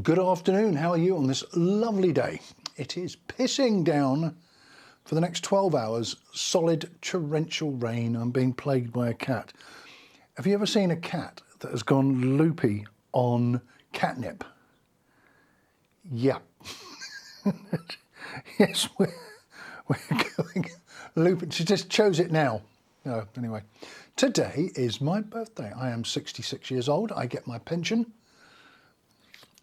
Good afternoon, how are you on this lovely day? It is pissing down for the next 12 hours, solid torrential rain. I'm being plagued by a cat. Have you ever seen a cat that has gone loopy on catnip? Yeah. Yes, we're going loopy. She just chose it now. No, anyway, today is my birthday. I am 66 years old. I get my pension.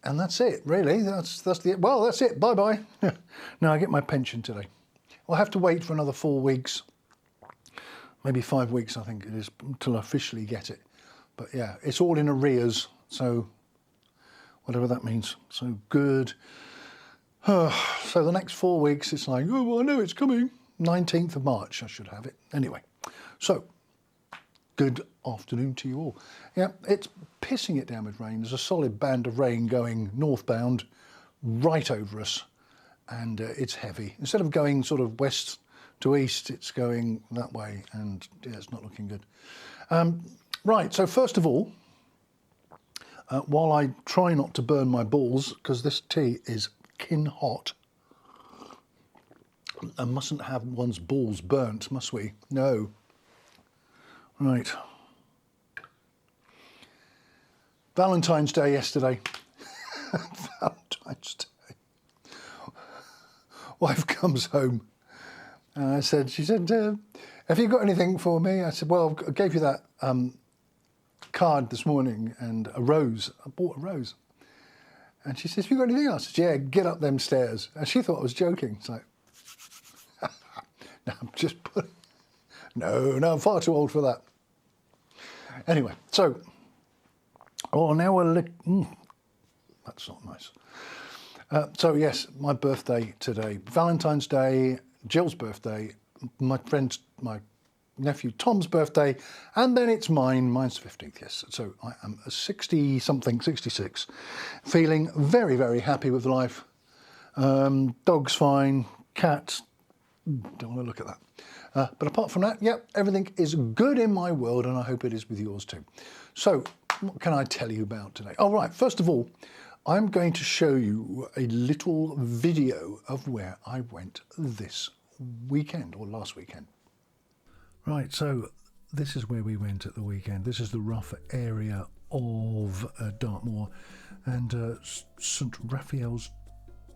And that's it, really. That's it. Bye-bye. No, I get my pension today. I'll have to wait for another 4 weeks, maybe 5 weeks, I think it is, until I officially get it. But yeah, it's all in arrears, so whatever that means. So good. So the next 4 weeks, it's like, oh, well, I know it's coming. 19th of March, I should have it. Anyway, so good afternoon to you all. Yeah, it's pissing it down with rain. There's a solid band of rain going northbound right over us, and it's heavy. Instead of going sort of west to east, it's going that way, and yeah, it's not looking good. Right, so first of all, while I try not to burn my balls, because this tea is kin hot, I mustn't have one's balls burnt, must we? No. Right. Valentine's Day yesterday. Valentine's Day. Wife comes home. She said, have you got anything for me? I said, well, I gave you that card this morning and a rose. I bought a rose. And she says, have you got anything else? I said, yeah, get up them stairs. And she thought I was joking. It's like, no, I'm just putting... No, I'm far too old for that. Anyway, so, now we're... that's not nice. So yes, my birthday today. Valentine's Day, Jill's birthday, my nephew Tom's birthday, and then it's mine. Mine's the 15th, yes. So I am a 60-something, 66, feeling very, very happy with life. Dog's fine, cat, don't want to look at that. But apart from that, yep, everything is good in my world, and I hope it is with yours too. So, what can I tell you about today? Oh, right, first of all, I'm going to show you a little video of where I went this weekend, or last weekend. Right, so this is where we went at the weekend. This is the rough area of Dartmoor and St Raphael's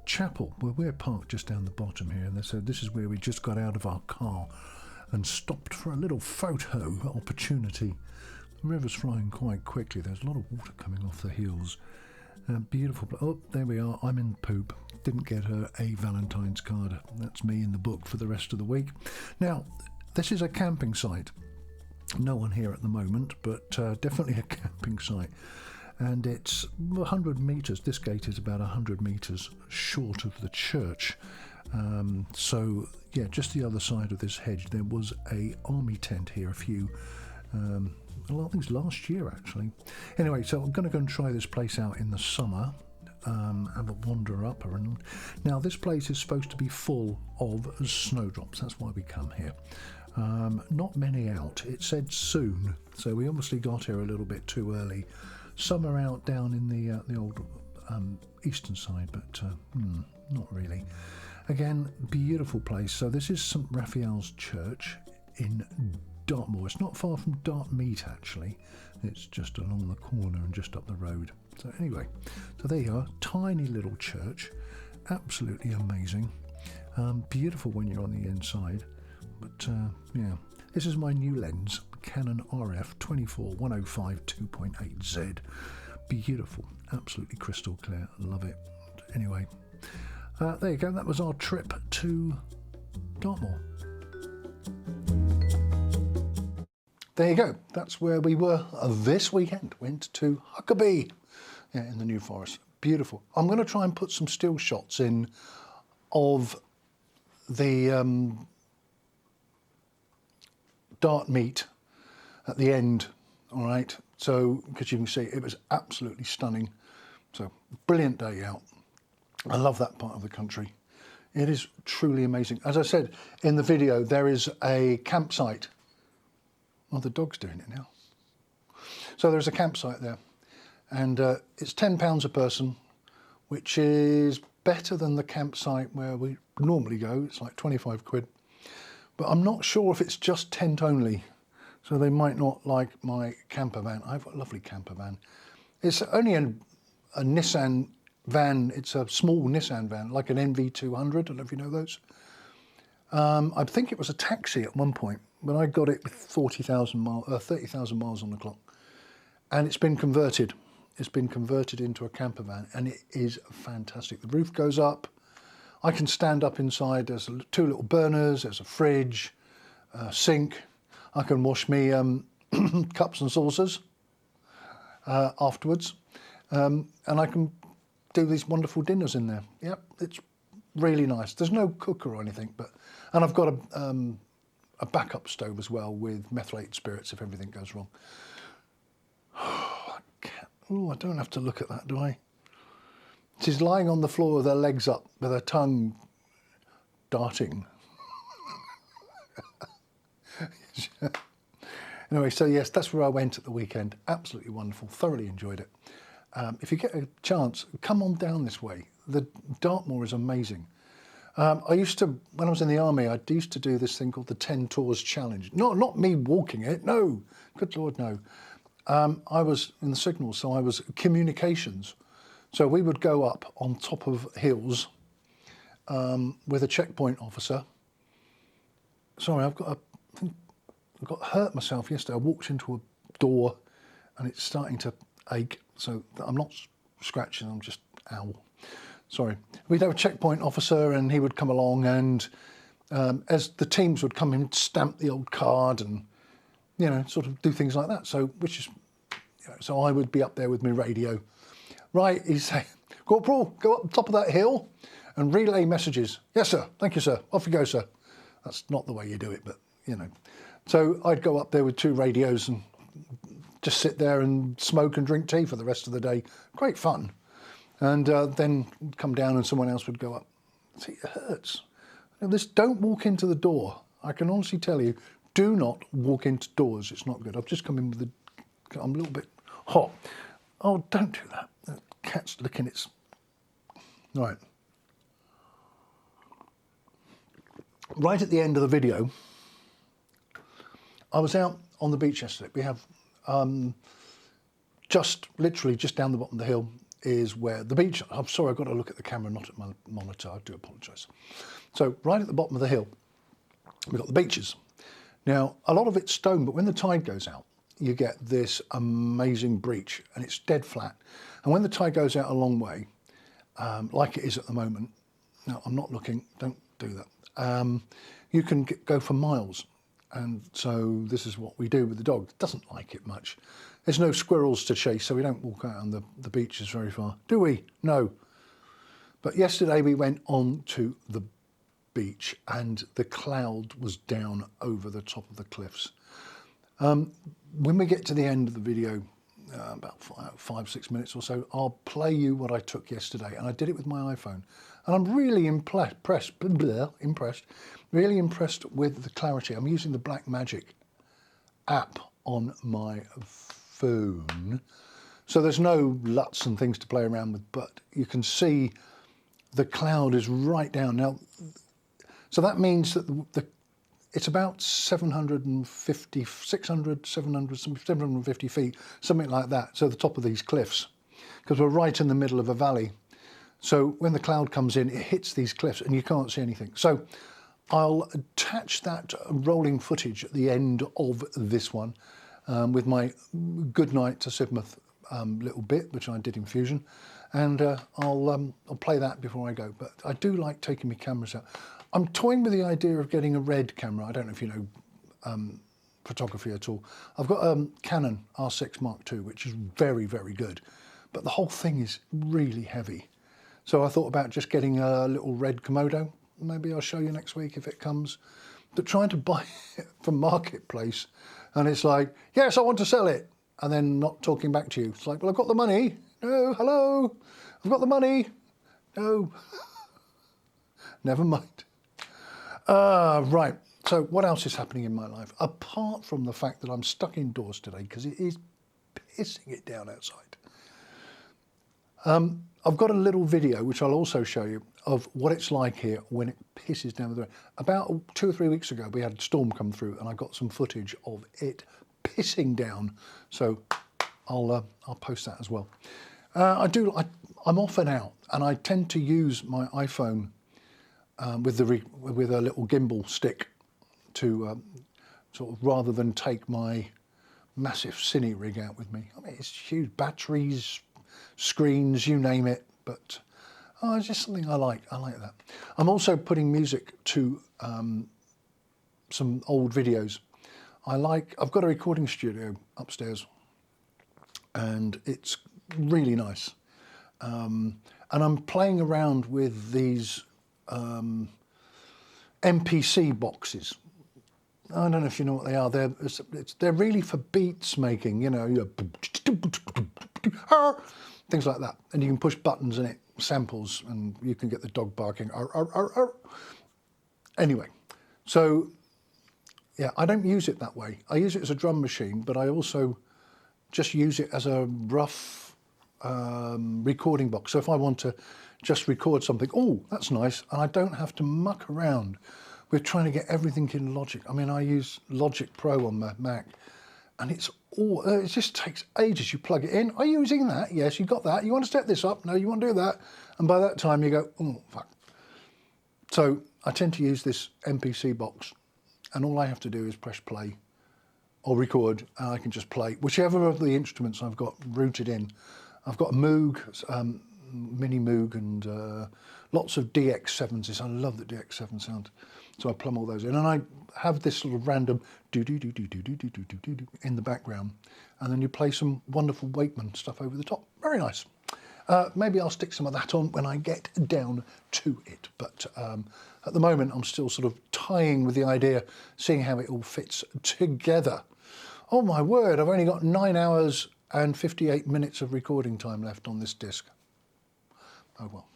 Chapel, where we're parked just down the bottom here, and so this is where we just got out of our car and stopped for a little photo opportunity. The river's flowing quite quickly. There's a lot of water coming off the hills. Beautiful. Oh, there we are. I'm in poop. Didn't get her a Valentine's card. That's me in the book for the rest of the week. Now, this is a camping site. No one here at the moment, but definitely a camping site. And it's 100 metres, this gate is about 100 metres short of the church. So, yeah, just the other side of this hedge, there was a army tent here a lot of things last year, actually. Anyway, so I'm going to go and try this place out in the summer, have a wander up around. Now, this place is supposed to be full of snowdrops, that's why we come here. Not many out, it said soon, so we obviously got here a little bit too early. Some are out down in the old eastern side, but not really. Again, beautiful place. So this is St Raphael's Church in Dartmoor. It's not far from Dartmeet, actually. It's just along the corner and just up the road. So anyway, so there you are. Tiny little church. Absolutely amazing. Beautiful when you're on the inside. But yeah, this is my new lens. Canon RF 24-105 2.8Z. Beautiful, absolutely crystal clear, love it. Anyway, there you go, that was our trip to Dartmoor. There you go, that's where we were this weekend. Went to Huckaby, yeah, in the New Forest. Beautiful. I'm going to try and put some still shots in of the Dartmeet at the end, all right, so because you can see it was absolutely stunning. So brilliant day out. I love that part of the country. It is truly amazing. As I said in the video, there is a campsite. Oh, the dog's doing it now. So there's a campsite there, and it's £10 a person which is better than the campsite where we normally go. It's like 25 quid. But I'm not sure if it's just tent only. So they might not like my camper van. I've got a lovely camper van. It's only a Nissan van. It's a small Nissan van, like an NV200. I don't know if you know those. I think it was a taxi at one point, but I got it with 30,000 miles on the clock. And it's been converted. It's been converted into a camper van, and it is fantastic. The roof goes up. I can stand up inside. There's 2 little burners. There's a fridge, a sink. I can wash me cups and saucers afterwards. And I can do these wonderful dinners in there. Yep, it's really nice. There's no cooker or anything, and I've got a backup stove as well with methylated spirits if everything goes wrong. I don't have to look at that, do I? She's lying on the floor with her legs up, with her tongue darting. Anyway, so yes, that's where I went at the weekend. Absolutely wonderful, thoroughly enjoyed it. If you get a chance, come on down this way. The Dartmoor is amazing. I used to, when I was in the army, I used to do this thing called the 10 Tours Challenge. Not me walking it, no, good Lord, no. I was in the signals, so I was communications. So we would go up on top of hills with a checkpoint officer. Sorry, I got hurt myself yesterday. I walked into a door and it's starting to ache. So I'm not scratching, I'm just, ow. Sorry. We'd have a checkpoint officer and he would come along, and as the teams would come in, stamp the old card and, you know, sort of do things like that. So, so I would be up there with my radio. Right, he'd say, Corporal, go up the top of that hill and relay messages. Yes, sir. Thank you, sir. Off you go, sir. That's not the way you do it, but, you know. So I'd go up there with 2 radios and just sit there and smoke and drink tea for the rest of the day. Great fun. And then come down and someone else would go up. See, it hurts. Don't walk into the door. I can honestly tell you, do not walk into doors. It's not good. I've just come in with I'm a little bit hot. Oh, don't do that. The cat's licking its... Right. Right at the end of the video, I was out on the beach yesterday. We have literally just down the bottom of the hill is where the beach... I'm sorry, I've got to look at the camera, not at my monitor. I do apologise. So right at the bottom of the hill, we've got the beaches. Now, a lot of it's stone, but when the tide goes out, you get this amazing breach, and it's dead flat. And when the tide goes out a long way, like it is at the moment, no, I'm not looking, don't do that. You can go for miles. And so this is what we do with the dog. It doesn't like it much. There's no squirrels to chase, so we don't walk out on the beaches very far. Do we? No. But yesterday we went on to the beach and the cloud was down over the top of the cliffs. When we get to the end of the video, about 5-6 minutes or so, I'll play you what I took yesterday, and I did it with my iPhone. And I'm really impressed with the clarity. I'm using the Blackmagic app on my phone. So there's no LUTs and things to play around with, but you can see the cloud is right down. Now, so that means that it's about 750 feet, something like that. So the top of these cliffs, because we're right in the middle of a valley. So when the cloud comes in, it hits these cliffs and you can't see anything. So I'll attach that rolling footage at the end of this one with my Goodnight to Sidmouth little bit, which I did in Fusion. And I'll play that before I go. But I do like taking my cameras out. I'm toying with the idea of getting a red camera. I don't know if you know photography at all. I've got a Canon R6 Mark II, which is very, very good. But the whole thing is really heavy. So I thought about just getting a little red Komodo. Maybe I'll show you next week if it comes. But trying to buy it from Marketplace, and it's like, yes, I want to sell it. And then not talking back to you. It's like, well, I've got the money. No, hello. I've got the money. No. Never mind. Right. So what else is happening in my life? Apart from the fact that I'm stuck indoors today because it is pissing it down outside. I've got a little video, which I'll also show you, of what it's like here when it pisses down with rain. About 2 or 3 weeks ago, we had a storm come through, and I got some footage of it pissing down. So I'll post that as well. I'm often out, and I tend to use my iPhone with a little gimbal stick to sort of, rather than take my massive cine rig out with me. I mean, it's huge, batteries, screens, you name it, but it's just something I like. I like that. I'm also putting music to some old videos. I've got a recording studio upstairs, and it's really nice. And I'm playing around with these MPC boxes. I don't know if you know what they are. They're really for beats making, you know, things like that. And you can push buttons and it samples, and you can get the dog barking. Anyway, so yeah, I don't use it that way. I use it as a drum machine, but I also just use it as a rough recording box. So if I want to just record something, oh, that's nice, and I don't have to muck around with trying to get everything in Logic. I mean, I use Logic Pro on my Mac, and it just takes ages. You plug it in. Are you using that? Yes, you got that. You want to set this up? No, you want to do that. And by that time you go, oh, fuck. So I tend to use this MPC box, and all I have to do is press play or record, and I can just play whichever of the instruments I've got rooted in. I've got a Moog, mini Moog, and lots of DX7s. I love the DX7 sound. So I plumb all those in, and I have this sort of random do-do-do-do-do-do-do-do-do in the background, and then you play some wonderful Wakeman stuff over the top. Very nice. Maybe I'll stick some of that on when I get down to it, but at the moment I'm still sort of tying with the idea, seeing how it all fits together. Oh my word, I've only got 9 hours and 58 minutes of recording time left on this disc. Oh well.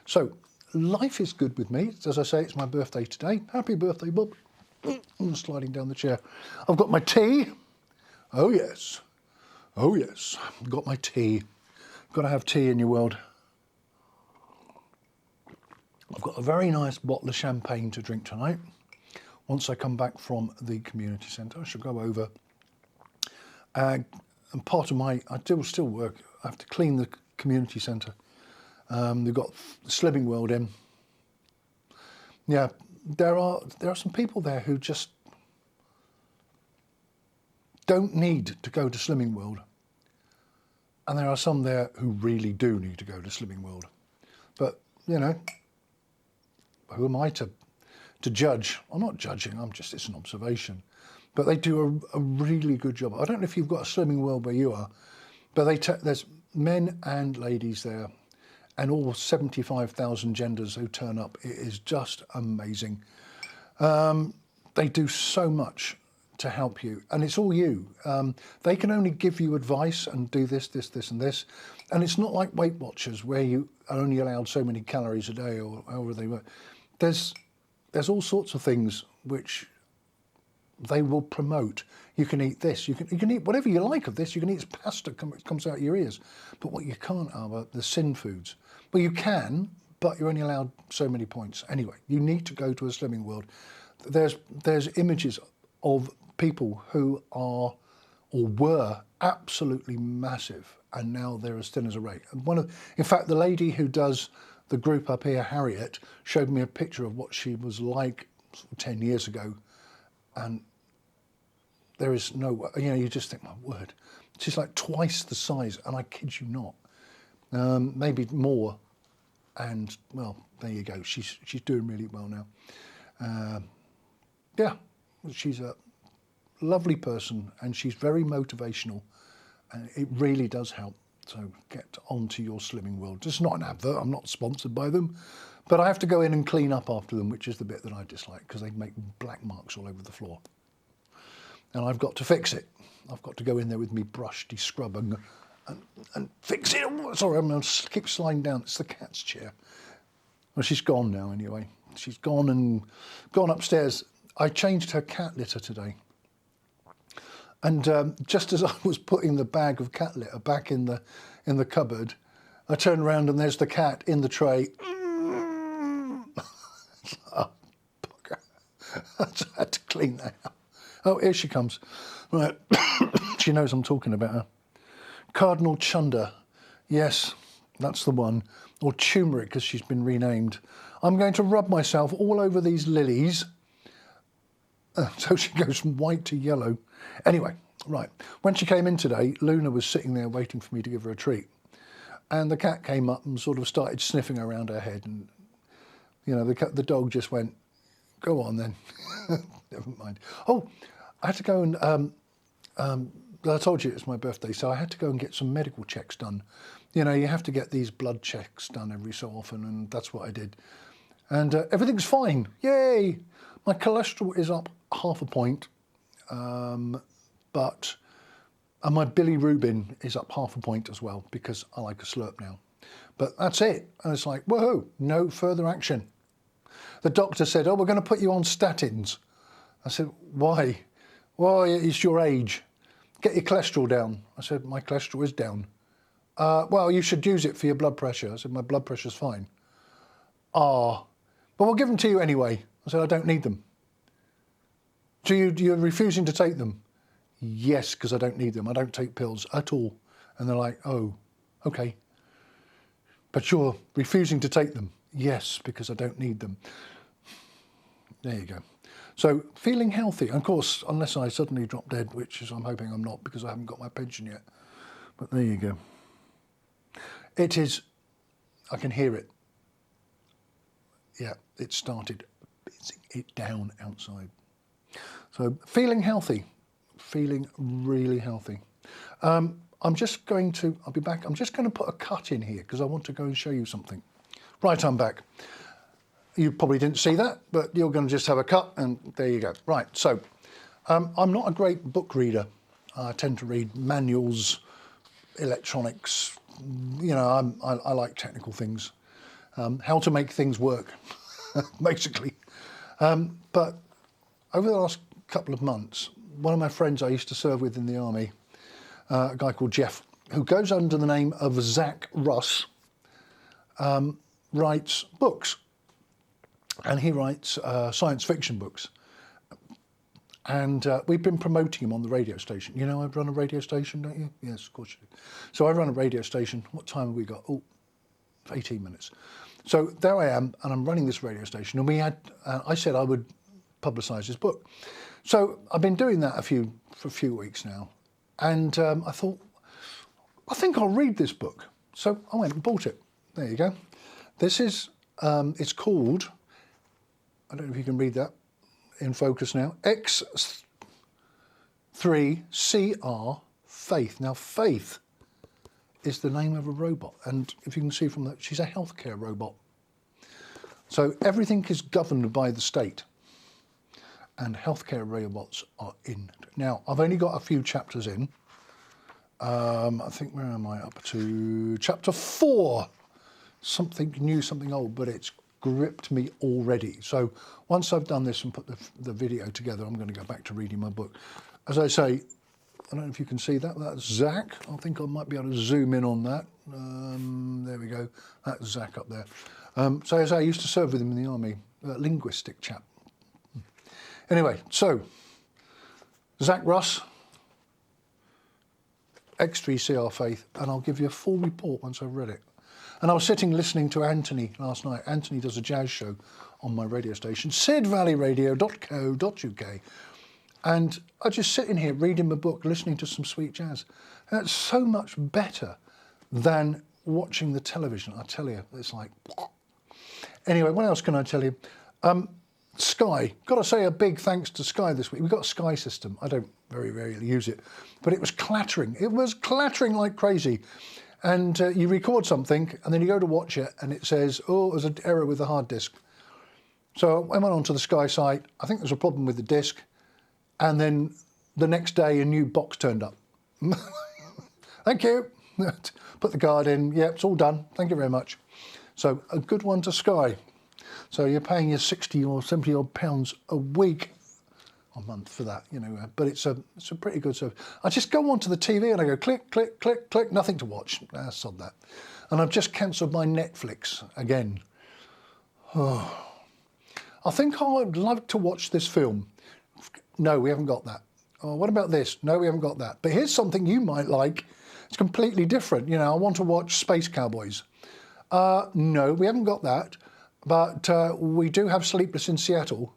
So, life is good with me. As I say, it's my birthday today. Happy birthday, Bob. I'm sliding down the chair. I've got my tea. Oh yes. Oh yes. I've got my tea. Got to have tea in your world. I've got a very nice bottle of champagne to drink tonight. Once I come back from the community centre, I shall go over. And part of I still work. I have to clean the community centre. They've got Slimming World in. Yeah, there are some people there who just don't need to go to Slimming World, and there are some there who really do need to go to Slimming World. But you know, who am I to judge? I'm not judging. It's an observation. But they do a really good job. I don't know if you've got a Slimming World where you are, but there's men and ladies there, and all 75,000 genders who turn up. It is just amazing. They do so much to help you, and it's all you. They can only give you advice and do this, and this. And it's not like Weight Watchers where you are only allowed so many calories a day or however they work. There's all sorts of things which they will promote. You can eat this, you can eat whatever you like of this. You can eat pasta, it comes out your ears. But what you can't are the sin foods. Well, you can, but you're only allowed so many points. Anyway, you need to go to a Slimming World. There's images of people who are or were absolutely massive, and now they're as thin as a rake. And in fact, the lady who does the group up here, Harriet, showed me a picture of what she was like 10 years ago, and there is no way, you just think, my word, she's like twice the size, and I kid you not, maybe more, and well, there you go, she's doing really well now. Yeah, she's a lovely person, and she's very motivational, and it really does help. So get onto your Slimming World. It's not an advert, I'm not sponsored by them, but I have to go in and clean up after them, which is the bit that I dislike, because they make black marks all over the floor. And I've got to fix it. I've got to go in there with me brush, de-scrub and fix it. Sorry, I'm going to keep sliding down. It's the cat's chair. Well, she's gone now anyway. She's gone and gone upstairs. I changed her cat litter today. And just as I was putting the bag of cat litter back in the cupboard, I turn around and there's the cat in the tray. Oh, bugger. I had to clean that out. Oh, here she comes. Right. She knows I'm talking about her. Cardinal Chunder. Yes, that's the one. Or turmeric, because she's been renamed. I'm going to rub myself all over these lilies. So she goes from white to yellow. Anyway, right. When she came in today, Luna was sitting there waiting for me to give her a treat. And the cat came up and sort of started sniffing around her head. And, you know, the dog just went, go on then. Never mind. Oh, I had to go and, I told you it's my birthday, so I had to go and get some medical checks done. You know, you have to get these blood checks done every so often, and that's what I did. And everything's fine. Yay! My cholesterol is up 0.5 point, but my bilirubin is up 0.5 point as well, because I like a slurp now. But that's it. And it's like, whoa, no further action. The doctor said, oh, we're going to put you on statins. I said, why? Well, it's your age. Get your cholesterol down. I said, my cholesterol is down. Well, you should use it for your blood pressure. I said, my blood pressure's fine. But we'll give them to you anyway. I said, I don't need them. So you're refusing to take them? Yes, because I don't need them. I don't take pills at all. And they're like, oh, okay. But you're refusing to take them? Yes, because I don't need them. There you go. So feeling healthy. And of course, unless I suddenly drop dead, which is I'm hoping I'm not because I haven't got my pension yet. But there you go. It is, I can hear it. Yeah, it started bizzing it down outside. So feeling healthy, feeling really healthy. I'm just going to, I'll be back. I'm just going to put a cut in here because I want to go and show you something. Right, I'm back. You probably didn't see that, but you're going to just have a cut and there you go. Right, so I'm not a great book reader. I tend to read manuals, electronics, you know, I like technical things. How to make things work, basically. But over the last couple of months, one of my friends I used to serve with in the army, a guy called Jeff, who goes under the name of Zach Russ, writes books. And he writes science fiction books. And we've been promoting him on the radio station. You know, I run a radio station, don't you? Yes, of course you do. So I run a radio station. What time have we got? Oh, 18 minutes. So there I am, and I'm running this radio station. And we had, I said I would publicise his book. So I've been doing that for a few weeks now. And I thought, I think I'll read this book. So I went and bought it. There you go. This is, it's called, I don't know if you can read that in focus now, X3CR Faith. Now, Faith is the name of a robot. And if you can see from that, she's a healthcare robot. So everything is governed by the state. And healthcare robots are in. Now, I've only got a few chapters in. I think, where am I up to? Chapter 4. Something new, something old, but it's gripped me already. So once I've done this and put the video together, I'm going to go back to reading my book. As I say, I don't know if you can see that. That's Zach. I think I might be able to zoom in on that. There we go. That's Zach up there. So as I used to serve with him in the army, a linguistic chap. Anyway, so Zach Russ, X3CR Faith, and I'll give you a full report once I've read it. And I was sitting listening to Anthony last night. Anthony does a jazz show on my radio station, sidvalleyradio.co.uk. And I just sit in here reading my book, listening to some sweet jazz. And it's so much better than watching the television, I tell you. It's like... Anyway, what else can I tell you? Sky. Got to say a big thanks to Sky this week. We've got a Sky system. I don't very rarely use it. But it was clattering. It was clattering like crazy. And you record something, and then you go to watch it, and it says, oh, there's an error with the hard disk. So I went onto the Sky site. I think there's a problem with the disk. And then the next day, a new box turned up. Thank you. Put the card in. Yeah, it's all done. Thank you very much. So a good one to Sky. So you're paying your 60 or 70 odd pounds a week a month for that, you know. But it's a pretty good service. I just go onto the TV and I go click, click, click, click, nothing to watch. Sod that. And I've just cancelled my Netflix again. Oh. I think I'd like to watch this film. No, we haven't got that. Oh, what about this? No, we haven't got that. But here's something you might like. It's completely different. You know, I want to watch Space Cowboys. No, we haven't got that. But we do have Sleepless in Seattle.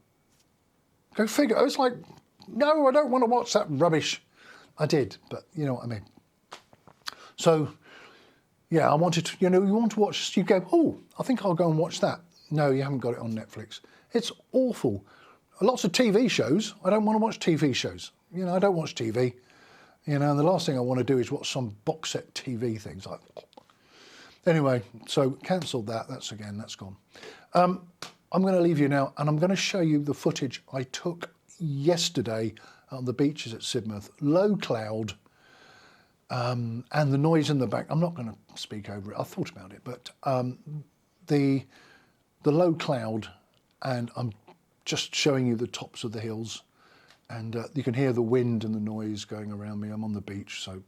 Go figure. I was like, no, I don't want to watch that rubbish. I did, but you know what I mean. So, yeah, I wanted to, you know, you want to watch, you go, oh, I think I'll go and watch that. No, you haven't got it on Netflix. It's awful. Lots of TV shows. I don't want to watch TV shows. You know, I don't watch TV. You know, and the last thing I want to do is watch some box set TV things like. Anyway, so cancelled that. That's gone. I'm going to leave you now, and I'm going to show you the footage I took yesterday on the beaches at Sidmouth. Low cloud, and the noise in the back. I'm not going to speak over it. I thought about it, but the low cloud, and I'm just showing you the tops of the hills, and you can hear the wind and the noise going around me. I'm on the beach, so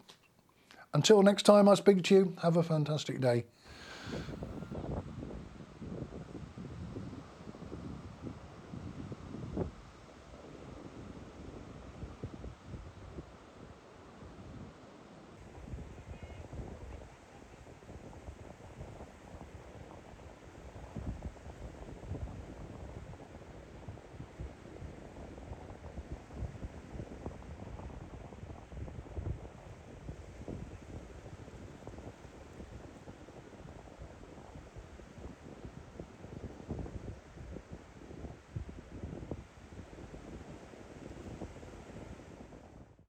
until next time I speak to you, have a fantastic day.